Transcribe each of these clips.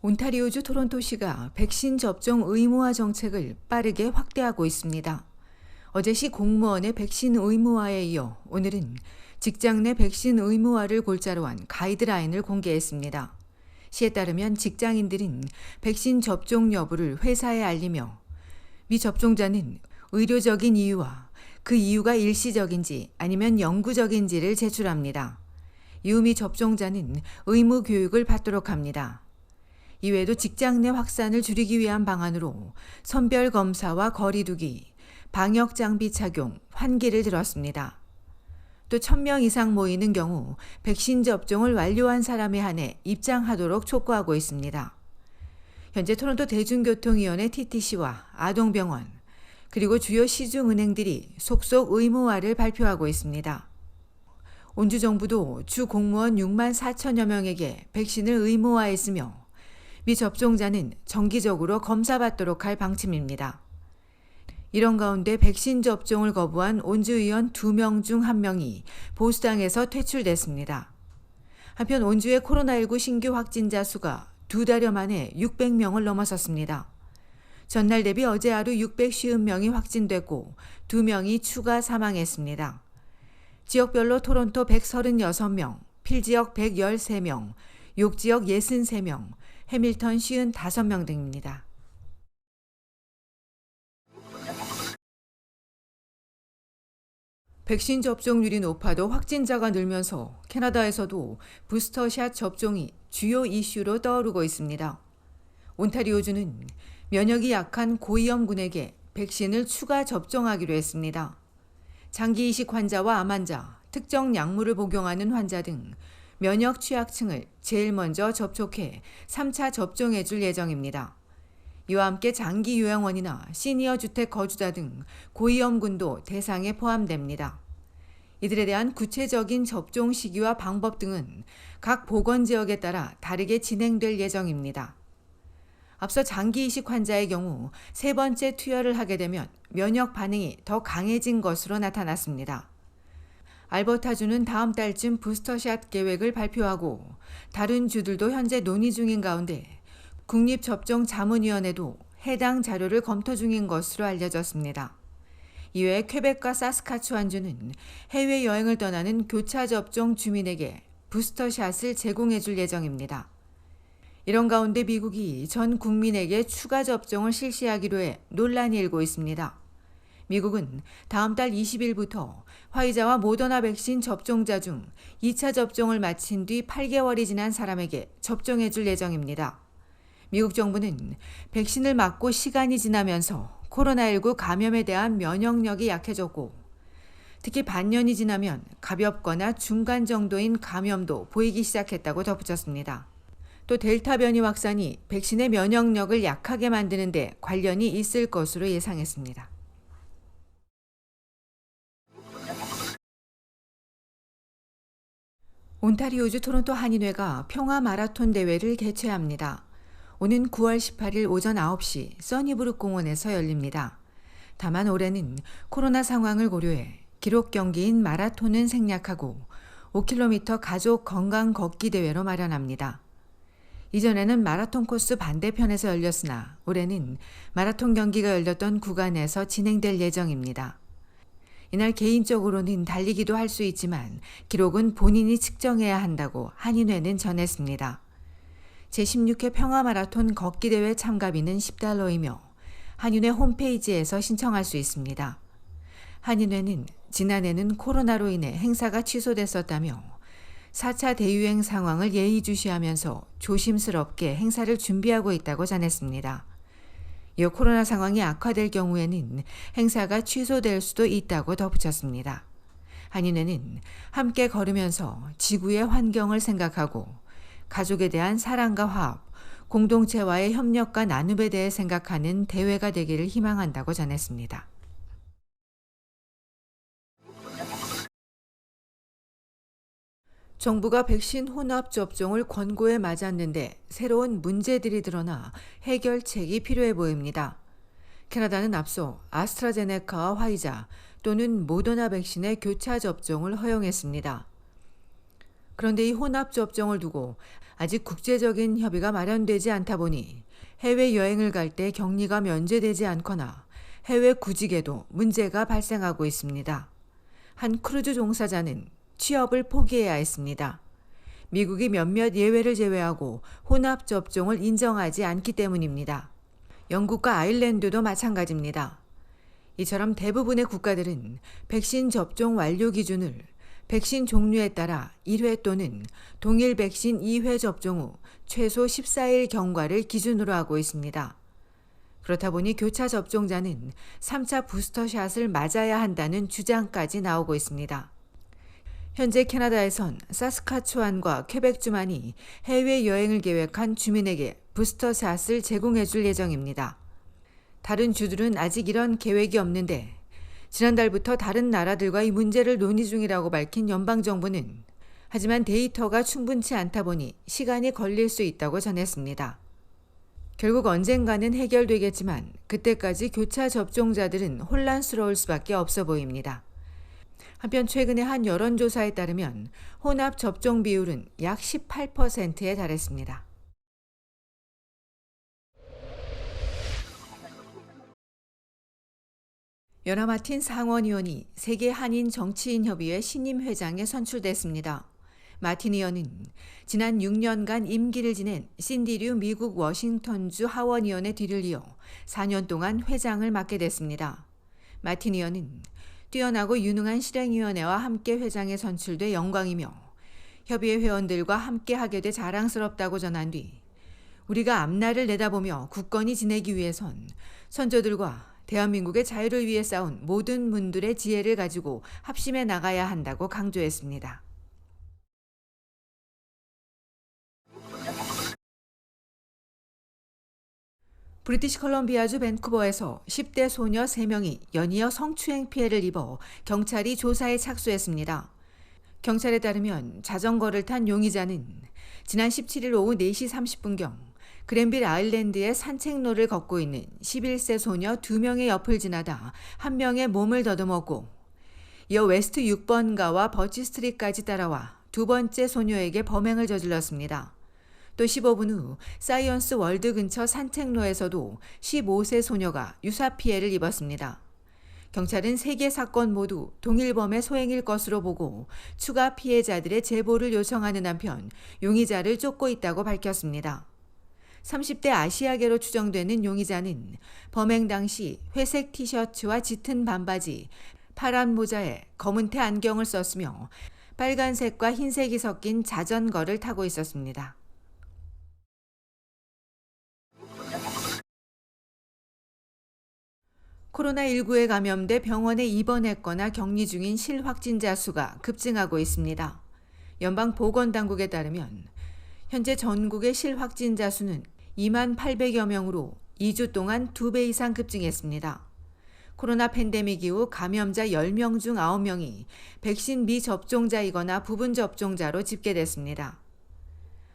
온타리오주 토론토시가 백신 접종 의무화 정책을 빠르게 확대하고 있습니다. 어제시 공무원의 백신 의무화에 이어 오늘은 직장 내 백신 의무화를 골자로 한 가이드라인을 공개했습니다. 시에 따르면 직장인들은 백신 접종 여부를 회사에 알리며 미접종자는 의료적인 이유와 그 이유가 일시적인지 아니면 영구적인지를 제출합니다. 이후 미접종자는 의무 교육을 받도록 합니다. 이외에도 직장 내 확산을 줄이기 위한 방안으로 선별 검사와 거리 두기, 방역 장비 착용, 환기를 들었습니다. 또 1,000명 이상 모이는 경우 백신 접종을 완료한 사람에 한해 입장하도록 촉구하고 있습니다. 현재 토론토 대중교통위원회 TTC와 아동병원, 그리고 주요 시중은행들이 속속 의무화를 발표하고 있습니다. 온주 정부도 주 공무원 6만 4천여 명에게 백신을 의무화했으며 미접종자는 정기적으로 검사받도록 할 방침입니다. 이런 가운데 백신 접종을 거부한 온주의원 2명 중 1명이 보수당에서 퇴출됐습니다. 한편 온주의 코로나19 신규 확진자 수가 2달여 만에 600명을 넘어섰습니다. 전날 대비 어제 하루 650명이 확진됐고 2명이 추가 사망했습니다. 지역별로 토론토 136명, 필지역 113명, 욕지역 63명, 해밀턴 55명 등입니다. 백신 접종률이 높아도 확진자가 늘면서 캐나다에서도 부스터샷 접종이 주요 이슈로 떠오르고 있습니다. 온타리오주는 면역이 약한 고위험군에게 백신을 추가 접종하기로 했습니다. 장기 이식 환자와 암 환자, 특정 약물을 복용하는 환자 등 면역 취약층을 제일 먼저 접촉해 3차 접종해 줄 예정입니다. 이와 함께 장기 요양원이나 시니어 주택 거주자 등 고위험군도 대상에 포함됩니다. 이들에 대한 구체적인 접종 시기와 방법 등은 각 보건지역에 따라 다르게 진행될 예정입니다. 앞서 장기 이식 환자의 경우 3번째 투여를 하게 되면 면역 반응이 더 강해진 것으로 나타났습니다. 알버타주는 다음 달쯤 부스터샷 계획을 발표하고 다른 주들도 현재 논의 중인 가운데 국립접종자문위원회도 해당 자료를 검토 중인 것으로 알려졌습니다. 이외에 퀘벡과 사스카추완주는 해외여행을 떠나는 교차 접종 주민에게 부스터샷을 제공해 줄 예정입니다. 이런 가운데 미국이 전 국민에게 추가 접종을 실시하기로 해 논란이 일고 있습니다. 미국은 다음 달 20일부터 화이자와 모더나 백신 접종자 중 2차 접종을 마친 뒤 8개월이 지난 사람에게 접종해 줄 예정입니다. 미국 정부는 백신을 맞고 시간이 지나면서 코로나19 감염에 대한 면역력이 약해졌고 특히 반년이 지나면 가볍거나 중간 정도인 감염도 보이기 시작했다고 덧붙였습니다. 또 델타 변이 확산이 백신의 면역력을 약하게 만드는 데 관련이 있을 것으로 예상했습니다. 온타리오주 토론토 한인회가 평화 마라톤 대회를 개최합니다. 오는 9월 18일 오전 9시 써니브룩 공원에서 열립니다. 다만 올해는 코로나 상황을 고려해 기록 경기인 마라톤은 생략하고 5km 가족 건강 걷기 대회로 마련합니다. 이전에는 마라톤 코스 반대편에서 열렸으나 올해는 마라톤 경기가 열렸던 구간에서 진행될 예정입니다. 이날 개인적으로는 달리기도 할 수 있지만 기록은 본인이 측정해야 한다고 한인회는 전했습니다. 제16회 평화마라톤 걷기대회 참가비는 $10이며 한인회 홈페이지에서 신청할 수 있습니다. 한인회는 지난해는 코로나로 인해 행사가 취소됐었다며 4차 대유행 상황을 예의주시하면서 조심스럽게 행사를 준비하고 있다고 전했습니다. 이어 코로나 상황이 악화될 경우에는 행사가 취소될 수도 있다고 덧붙였습니다. 한인회는 함께 걸으면서 지구의 환경을 생각하고 가족에 대한 사랑과 화합, 공동체와의 협력과 나눔에 대해 생각하는 대회가 되기를 희망한다고 전했습니다. 정부가 백신 혼합 접종을 권고해 맞았는데 새로운 문제들이 드러나 해결책이 필요해 보입니다. 캐나다는 앞서 아스트라제네카와 화이자 또는 모더나 백신의 교차 접종을 허용했습니다. 그런데 이 혼합 접종을 두고 아직 국제적인 협의가 마련되지 않다 보니 해외여행을 갈 때 격리가 면제되지 않거나 해외 구직에도 문제가 발생하고 있습니다. 한 크루즈 종사자는 취업을 포기해야 했습니다. 미국이 몇몇 예외를 제외하고 혼합 접종을 인정하지 않기 때문입니다. 영국과 아일랜드도 마찬가지입니다. 이처럼 대부분의 국가들은 백신 접종 완료 기준을 백신 종류에 따라 1회 또는 동일 백신 2회 접종 후 최소 14일 경과를 기준으로 하고 있습니다. 그렇다 보니 교차 접종자는 3차 부스터샷을 맞아야 한다는 주장까지 나오고 있습니다. 현재 캐나다에선 사스카추안과 퀘벡주만이 해외여행을 계획한 주민에게 부스터샷을 제공해 줄 예정입니다. 다른 주들은 아직 이런 계획이 없는데 지난달부터 다른 나라들과 이 문제를 논의 중이라고 밝힌 연방정부는 하지만 데이터가 충분치 않다 보니 시간이 걸릴 수 있다고 전했습니다. 결국 언젠가는 해결되겠지만 그때까지 교차 접종자들은 혼란스러울 수밖에 없어 보입니다. 한편 최근의 한 여론조사에 따르면 혼합 접종 비율은 약 18%에 달했습니다. 연하마틴 상원의원이 세계 한인 정치인협의회 신임 회장에 선출됐습니다. 마틴 의원은 지난 6년간 임기를 지낸 신디류 미국 워싱턴주 하원의원의 뒤를 이어 4년 동안 회장을 맡게 됐습니다. 마틴 의원은 뛰어나고 유능한 실행위원회와 함께 회장에 선출돼 영광이며 협의회 회원들과 함께 하게 돼 자랑스럽다고 전한 뒤 우리가 앞날을 내다보며 굳건히 지내기 위해선 선조들과 대한민국의 자유를 위해 싸운 모든 분들의 지혜를 가지고 합심해 나가야 한다고 강조했습니다. 브리티시 컬럼비아주 밴쿠버에서 10대 소녀 3명이 연이어 성추행 피해를 입어 경찰이 조사에 착수했습니다. 경찰에 따르면 자전거를 탄 용의자는 지난 17일 오후 4시 30분경 그랜빌 아일랜드의 산책로를 걷고 있는 11세 소녀 2명의 옆을 지나다 한 명의 몸을 더듬었고 이어 웨스트 6번가와 버치 스트리트까지 따라와 두 번째 소녀에게 범행을 저질렀습니다. 또 15분 후 사이언스 월드 근처 산책로에서도 15세 소녀가 유사 피해를 입었습니다. 경찰은 3개 사건 모두 동일범의 소행일 것으로 보고 추가 피해자들의 제보를 요청하는 한편 용의자를 쫓고 있다고 밝혔습니다. 30대 아시아계로 추정되는 용의자는 범행 당시 회색 티셔츠와 짙은 반바지, 파란 모자에 검은테 안경을 썼으며 빨간색과 흰색이 섞인 자전거를 타고 있었습니다. 코로나19에 감염돼 병원에 입원했거나 격리 중인 실확진자 수가 급증하고 있습니다. 연방보건당국에 따르면 현재 전국의 실확진자 수는 2만 800여 명으로 2주 동안 2배 이상 급증했습니다. 코로나 팬데믹 이후 감염자 10명 중 9명이 백신 미접종자이거나 부분 접종자로 집계됐습니다.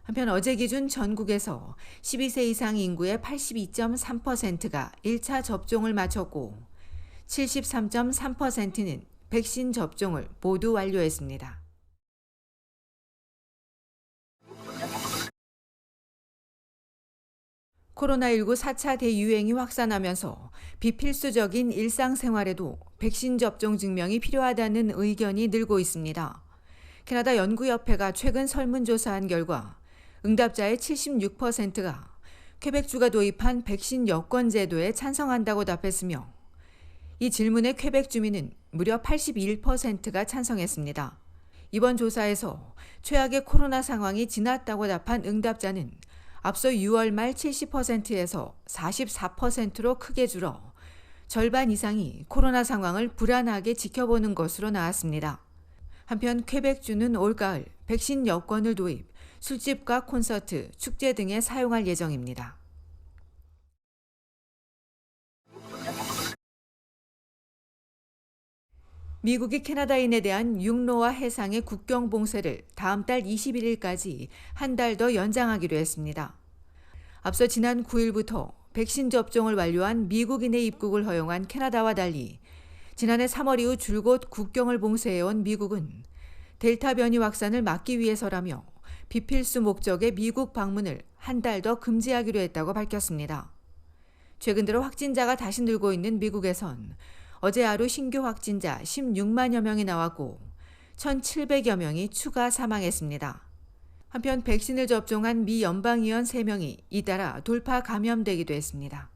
한편 어제 기준 전국에서 12세 이상 인구의 82.3%가 1차 접종을 마쳤고 73.3%는 백신 접종을 모두 완료했습니다. 코로나19 4차 대유행이 확산하면서 비필수적인 일상생활에도 백신 접종 증명이 필요하다는 의견이 늘고 있습니다. 캐나다 연구협회가 최근 설문조사한 결과 응답자의 76%가 퀘벡주가 도입한 백신 여권 제도에 찬성한다고 답했으며 이 질문에 퀘벡 주민은 무려 81%가 찬성했습니다. 이번 조사에서 최악의 코로나 상황이 지났다고 답한 응답자는 앞서 6월 말 70%에서 44%로 크게 줄어 절반 이상이 코로나 상황을 불안하게 지켜보는 것으로 나왔습니다. 한편 퀘벡주는 올가을 백신 여권을 도입, 술집과 콘서트, 축제 등에 사용할 예정입니다. 미국이 캐나다인에 대한 육로와 해상의 국경 봉쇄를 다음 달 21일까지 한 달 더 연장하기로 했습니다. 앞서 지난 9일부터 백신 접종을 완료한 미국인의 입국을 허용한 캐나다와 달리 지난해 3월 이후 줄곧 국경을 봉쇄해온 미국은 델타 변이 확산을 막기 위해서라며 비필수 목적의 미국 방문을 한 달 더 금지하기로 했다고 밝혔습니다. 최근 들어 확진자가 다시 늘고 있는 미국에선 어제 하루 신규 확진자 16만여 명이 나왔고 1,700여 명이 추가 사망했습니다. 한편 백신을 접종한 미 연방의원 3명이 잇따라 돌파 감염되기도 했습니다.